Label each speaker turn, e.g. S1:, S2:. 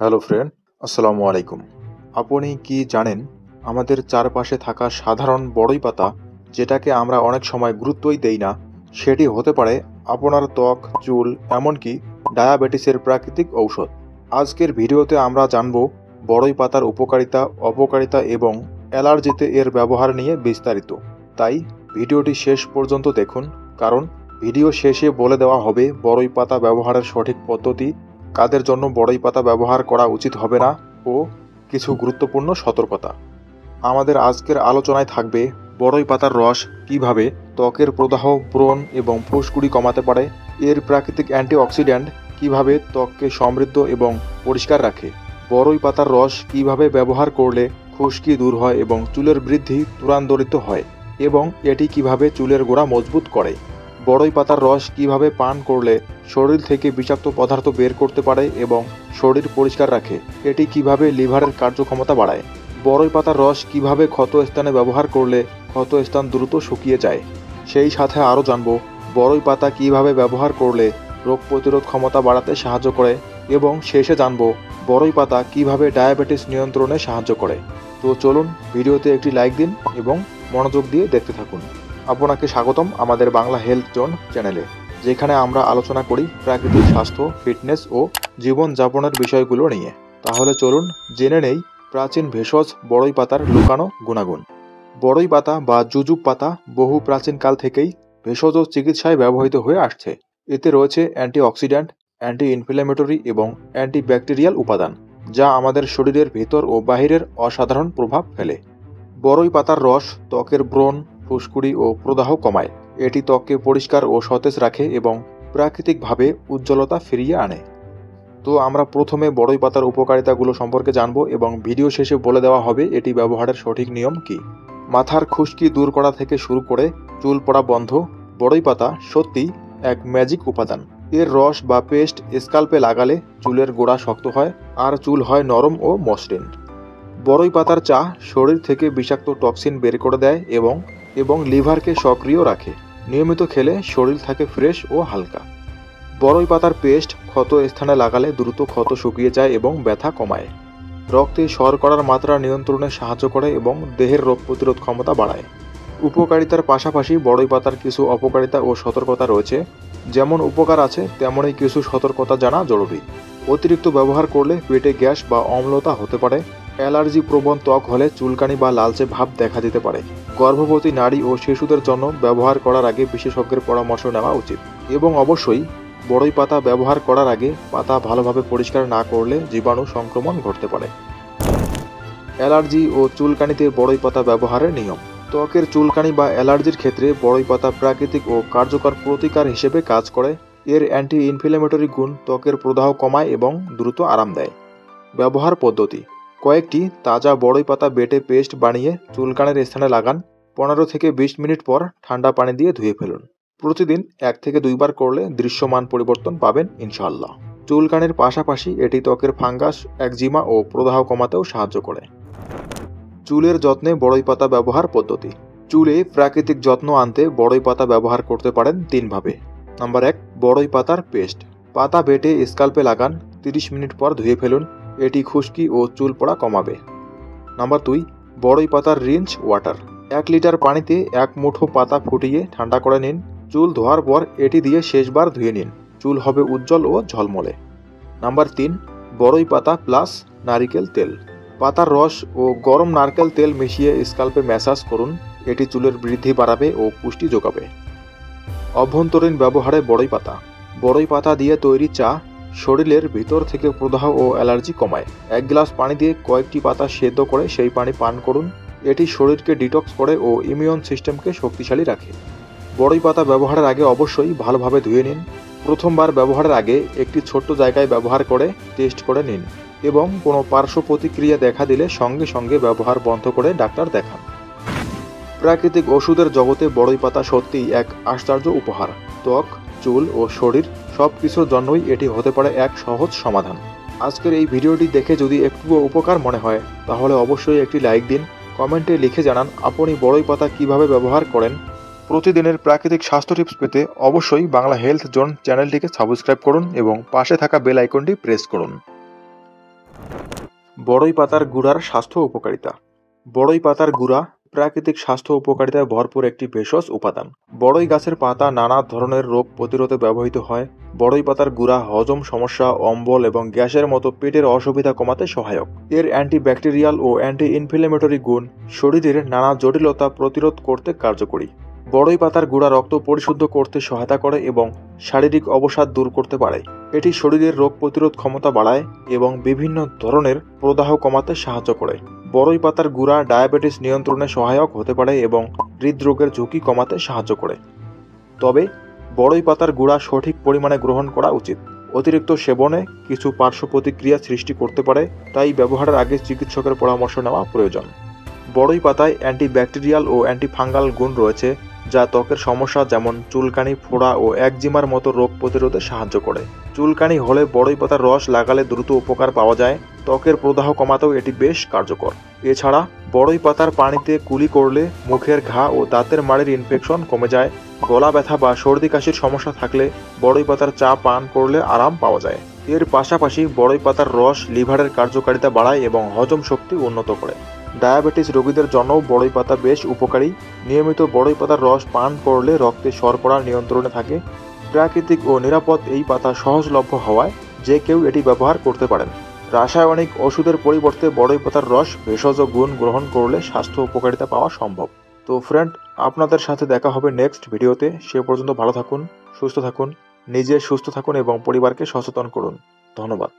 S1: Hello friend, আসসালামু আলাইকুম। আপনি কি জানেন আমাদের চারপাশে থাকা সাধারণ বড়ই পাতা, যেটাকে আমরা অনেক সময় গুরুত্বই দেই না, সেটি হতে পারে আপনার ত্বক, চুল, এমনকি ডায়াবেটিসের প্রাকৃতিক ঔষধ। আজকের ভিডিওতে আমরা জানব বড়ই পাতার উপকারিতা, অপকারিতা এবং অ্যালার্জিতে এর ব্যবহার নিয়ে বিস্তারিত। তাই ভিডিওটি শেষ পর্যন্ত দেখুন, কারণ ভিডিও শেষে বলে দেওয়া হবে বড়ই পাতা ব্যবহারের সঠিক পদ্ধতি, কাদের জন্য বড়ই পাতা ব্যবহার করা উচিত হবে না ও কিছু গুরুত্বপূর্ণ সতর্কতা। আমাদের আজকের আলোচনায় থাকবে বড়ই পাতার রস কিভাবে ত্বকের প্রদাহ, ব্রণ এবং ফুসকুড়ি কমাতে পারে, এর প্রাকৃতিক অ্যান্টিঅক্সিডেন্ট কিভাবে ত্বককে সমৃদ্ধ এবং পরিষ্কার রাখে, বড়ই পাতার রস কিভাবে ব্যবহার করলে খুশকি দূর হয় এবং চুলের বৃদ্ধি ত্বরান্বিত হয়, এবং এটি কিভাবে চুলের গোড়া মজবুত করে, বড়ই পাতার রস কিভাবে পান করলে শরীর থেকে বিষাক্ত পদার্থ বের করতে পারে এবং শরীর পরিষ্কার রাখে, এটি কিভাবে লিভারের কার্যক্ষমতা বাড়ায়, বড়ই পাতার রস কিভাবে ক্ষত স্থানে ব্যবহার করলে ক্ষত স্থান দ্রুত শুকিয়ে যায়। সেই সাথে আরও জানব বড়ই পাতা কিভাবে ব্যবহার করলে রোগ প্রতিরোধ ক্ষমতা বাড়াতে সাহায্য করে, এবং শেষে জানব বড়ই পাতা কিভাবে ডায়াবেটিস নিয়ন্ত্রণে সাহায্য করে। তো চলুন ভিডিওতে একটি লাইক দিন এবং মনোযোগ দিয়ে দেখতে থাকুন। আপনাকে স্বাগতম আমাদের বাংলা হেলথ জোন চ্যানেলে, যেখানে আমরা আলোচনা করি প্রাকৃতিক স্বাস্থ্য, ফিটনেস ও জীবনযাপনের বিষয়গুলো নিয়ে। তাহলে চলুন জেনে নেই প্রাচীন ভেষজ বড়ই পাতার লুকানো গুণাগুণ। বড়ই পাতা বা জুজুব পাতা বহু প্রাচীনকাল থেকেই ভেষজ চিকিৎসায় ব্যবহৃত হয়ে আসছে। এতে রয়েছে অ্যান্টিঅক্সিডেন্ট, অ্যান্টি ইনফ্ল্যামেটরি এবং অ্যান্টিব্যাকটেরিয়াল উপাদান, যা আমাদের শরীরের ভেতর ও বাহিরের অসাধারণ প্রভাব ফেলে। বড়ই পাতার রস ত্বকের ব্রণ, ফুসকুড়ি ও প্রদাহ কমায়। এটি ত্বককে পরিষ্কার ও সতেজ রাখে এবং প্রাকৃতিকভাবে উজ্জ্বলতা ফিরিয়ে আনে। তো আমরা প্রথমে বড়ই পাতার উপকারিতাগুলো সম্পর্কে জানব এবং ভিডিও শেষে বলে দেওয়া হবে এটি ব্যবহারের সঠিক নিয়ম কী। মাথার খুশকি দূর করা থেকে শুরু করে চুল পড়া বন্ধ, বড়ই পাতা সত্যিই এক ম্যাজিক উপাদান। এর রস বা পেস্ট স্কাল্পে লাগালে চুলের গোড়া শক্ত হয় আর চুল হয় নরম ও মসৃণ। বড়ই পাতার চা শরীর থেকে বিষাক্ত টক্সিন বের করে দেয় এবং লিভারকে সক্রিয় রাখে। নিয়মিত খেলে শরীর থাকে ফ্রেশ ও হালকা। বড়ই পাতার পেস্ট ক্ষত স্থানে লাগালে দ্রুত ক্ষত শুকিয়ে যায় এবং ব্যথা কমায়। রক্তে শর্করার মাত্রা নিয়ন্ত্রণে সাহায্য করে এবং দেহের রোগ প্রতিরোধ ক্ষমতা বাড়ায়। উপকারিতার পাশাপাশি বড়ই পাতার কিছু অপকারিতা ও সতর্কতা রয়েছে। যেমন উপকার আছে, তেমনই কিছু সতর্কতা জানা জরুরি। অতিরিক্ত ব্যবহার করলে পেটে গ্যাস বা অম্লতা হতে পারে। অ্যালার্জি প্রবণ ত্বক হলে চুলকানি বা লালচে ভাব দেখা দিতে পারে। গর্ভবতী নারী ও শিশুদের জন্য ব্যবহার করার আগে বিশেষজ্ঞের পরামর্শ নেওয়া উচিত। এবং অবশ্যই বড়ই পাতা ব্যবহার করার আগে পাতা ভালোভাবে পরিষ্কার না করলে জীবাণু সংক্রমণ ঘটতে পারে। অ্যালার্জি ও চুলকানিতে বড়ই পাতা ব্যবহারের নিয়ম। ত্বকের চুলকানি বা অ্যালার্জির ক্ষেত্রে বড়ই পাতা প্রাকৃতিক ও কার্যকর প্রতিকার হিসেবে কাজ করে। এর অ্যান্টি ইনফ্ল্যামেটরি গুণ ত্বকের প্রদাহ কমায় এবং দ্রুত আরাম দেয়। ব্যবহার পদ্ধতি: কয়েকটি তাজা বড়ই পাতা বেটে পেস্ট বানিয়ে চুলকানির স্থানে লাগান। 15 থেকে 20 মিনিট পর ঠান্ডা পানি দিয়ে ধুয়ে ফেলুন। প্রতিদিন 1 থেকে 2 বার করলে দৃশ্যমান পরিবর্তন পাবেন ইনশাআল্লাহ। চুলকানির পাশাপাশি এটি ত্বকের ফাঙ্গাস, একজিমা ও প্রদাহ কমাতেও সাহায্য করে। চুলের যত্নে বড়ই পাতা ব্যবহার পদ্ধতি: চুলে প্রাকৃতিক যত্ন আনতে বড়ই পাতা ব্যবহার করতে পারেন 3 ভাবে। নাম্বার 1, বড়ই পাতার পেস্ট। পাতা বেটে স্কাল্পে লাগান, 30 মিনিট পর ধুয়ে ফেলুন। এটি খুশকি ও চুল পড়া কমাবে। নাম্বার 2, বড়ই পাতার রিন্স ওয়াটার। 1 লিটার পানিতে 1 মুঠো পাতা ফুটিয়ে ঠান্ডা করে নিন। চুল ধোয়ার পর এটি দিয়ে শেষবার ধুয়ে নিন। চুল হবে উজ্জ্বল ও ঝলমলে। নাম্বার 3, বড়ই পাতা প্লাস নারিকেল তেল। পাতার রস ও গরম নারকেল তেল মিশিয়ে স্কাল্পে ম্যাসাজ করুন। এটি চুলের বৃদ্ধি বাড়াবে ও পুষ্টি যোগাবে। অভ্যন্তরীণ ব্যবহারে বড়ই পাতা: বড়ই পাতা দিয়ে তৈরি চা শরীরের ভিতর থেকে প্রদাহ ও অ্যালার্জি কমায়। 1 গ্লাস পানি দিয়ে কয়েকটি পাতা সেদ্ধ করে সেই পানি পান করুন। এটি শরীরকে ডিটক্স করে ও ইমিউন সিস্টেমকে শক্তিশালী রাখে। বড়ই পাতা ব্যবহারের আগে অবশ্যই ভালোভাবে ধুয়ে নিন। প্রথমবার ব্যবহারের আগে একটি ছোট্ট জায়গায় ব্যবহার করে টেস্ট করে নিন এবং কোনো পার্শ্ব প্রতিক্রিয়া দেখা দিলে সঙ্গে সঙ্গে ব্যবহার বন্ধ করে ডাক্তার দেখান। প্রাকৃতিক ওষুধের জগতে বড়ই পাতা সত্যিই এক আশ্চর্য উপহার। ত্বক, চুল ও শরীর সব কিছুর জন্যই এটি হতে পারে এক সহজ সমাধান। আজকের এই ভিডিওটি দেখে যদি একটুও উপকার মনে হয় তাহলে অবশ্যই একটি লাইক দিন। কমেন্টে লিখে জানান আপনি বড়ই পাতা কিভাবে ব্যবহার করেন। প্রতিদিনের প্রাকৃতিক স্বাস্থ্য টিপস পেতে অবশ্যই বাংলা হেলথ জোন চ্যানেলটিকে সাবস্ক্রাইব করুন এবং পাশে থাকা বেল আইকনটি প্রেস করুন। বড়ই পাতার গুঁড়ার স্বাস্থ্য উপকারিতা। বড়ই পাতার গুঁড়া প্রাকৃতিক স্বাস্থ্য উপকারিতায় ভরপুর একটি ভেষজ উপাদান। বড়ই গাছের পাতা নানা ধরনের রোগ প্রতিরোধে ব্যবহৃত হয়। বড়ই পাতার গুঁড়া হজম সমস্যা, অম্বল এবং গ্যাসের মতো পেটের অসুবিধা কমাতে সহায়ক। এর অ্যান্টিব্যাকটেরিয়াল ও অ্যান্টি ইনফ্লেমেটরি গুণ শরীরের নানা জটিলতা প্রতিরোধ করতে কার্যকরী। বড়ই পাতার গুঁড়া রক্ত পরিশুদ্ধ করতে সহায়তা করে এবং শারীরিক অবসাদ দূর করতে পারে। এটি শরীরের রোগ প্রতিরোধ ক্ষমতা বাড়ায় এবং বিভিন্ন ধরনের প্রদাহ কমাতে সাহায্য করে। বড়ই পাতার গুঁড়া ডায়াবেটিস নিয়ন্ত্রণে সহায়ক হতে পারে এবং হৃদরোগের ঝুঁকি কমাতে সাহায্য করে। তবে বড়ই পাতার গুঁড়া সঠিক পরিমাণে গ্রহণ করা উচিত। অতিরিক্ত সেবনে কিছু পার্শ্ব প্রতিক্রিয়া সৃষ্টি করতে পারে, তাই ব্যবহারের আগে চিকিৎসকের পরামর্শ নেওয়া প্রয়োজন। বড়ই পাতায় অ্যান্টিব্যাকটেরিয়াল ও অ্যান্টিফাঙ্গাল গুণ রয়েছে, যা ত্বকের সমস্যা যেমন চুলকানি, ফোড়া ও একজিমার মতো রোগ প্রতিরোধে সাহায্য করে। চুলকানি হলে বড়ই পাতার রস লাগালে দ্রুত উপকার পাওয়া যায়। ত্বকের প্রদাহ কমাতেও এটি বেশ কার্যকর। এছাড়া বড়ই পাতার পানিতে কুলি করলে মুখের ঘা ও দাঁতের মাড়ির ইনফেকশন কমে যায়। গলা ব্যথা বা সর্দি কাশির সমস্যা থাকলে বড়ই পাতার চা পান করলে আরাম পাওয়া যায়। এর পাশাপাশি বড়ই পাতার রস লিভারের কার্যকারিতা বাড়ায় এবং হজম শক্তি উন্নত করে। ডায়াবেটিস রোগীদের জন্যও বড়ই পাতা বেশ উপকারী। নিয়মিত বড়ই পাতার রস পান করলে রক্তে শর্করা নিয়ন্ত্রণে থাকে। প্রাকৃতিক ও নিরাপদ এই পাতা সহজলভ্য হওয়ায় যে কেউ এটি ব্যবহার করতে পারেন। রাসায়নিক ওষুধের পরিবর্তে বড়ই পাতার রস ভেষজ গুণ গ্রহণ করলে স্বাস্থ্য উপকারিতা পাওয়া সম্ভব। তো ফ্রেন্ড, আপনাদের সাথে দেখা হবে নেক্সট ভিডিওতে। সে পর্যন্ত ভালো থাকুন, সুস্থ থাকুন, নিজে সুস্থ থাকুন এবং পরিবারকে সচেতন করুন। ধন্যবাদ।